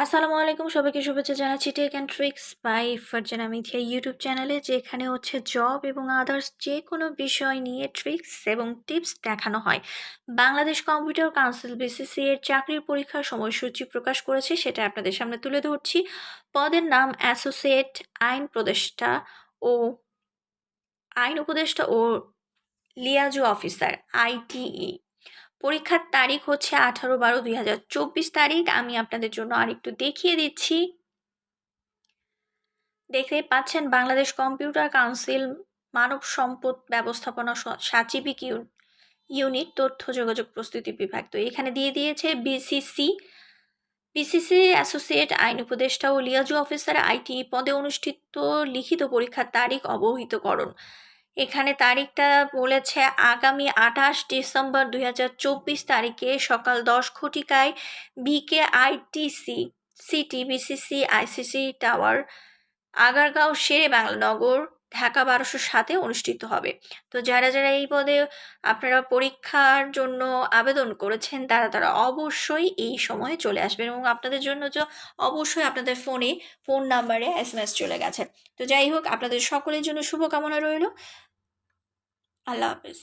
আসসালামু আলাইকুম, সবাইকে শুভেচ্ছা জানাচ্ছি tech and tricks by Farzana Mithiya YouTube চ্যানেলে, যেখানে হচ্ছে জব এবং আদার্স যে কোনো বিষয় নিয়ে ট্রিক্স এবং টিপস দেখানো হয়। বাংলাদেশ কম্পিউটার কাউন্সিল বিসিসি এর চাকরির পরীক্ষার সময়সূচি প্রকাশ করেছে, সেটা আপনাদের সামনে তুলে ধরছি। পদের নাম অ্যাসোসিয়েট আইন উপদেষ্টা ও লিয়াজু অফিসার, আইটিই। পরীক্ষার তারিখ হচ্ছে 18/12/2024 তারিখ। আমি আপনাদের জন্য আরেকটু দেখিয়ে দিচ্ছি। দেখতেই পাচ্ছেন, বাংলাদেশ কম্পিউটার কাউন্সিল মানব সম্পদ ব্যবস্থাপনা সচিবিক ইউনিট তথ্য যোগাযোগ প্রস্তুতি বিভাগ। তো এখানে দিয়ে দিয়েছে বিসিসি অ্যাসোসিয়েট আইন উপদেষ্টা ও লিয়াজু অফিসার আইটি পদে অনুষ্ঠিত লিখিত পরীক্ষার তারিখ অবহিতকরণ। এখানে তারিখটা বলেছে আগামী 28 ডিসেম্বর 2024 তারিখে সকাল 10 ঘটিকায় BKITC city BCC ICC tower, Agargaon Shere Banglanagar, Dhaka 1207 অনুষ্ঠিত হবে। তো যারা যারা এই পদে আপনারা পরীক্ষার জন্য আবেদন করেছেন, তারা অবশ্যই এই সময়ে চলে আসবেন, এবং আপনাদের জন্য যে অবশ্যই আপনাদের ফোন নাম্বারে এসএমএস চলে গেছে। তো যাই হোক, আপনাদের সকলের জন্য শুভকামনা রইল। আল্লাহ হাফেজ।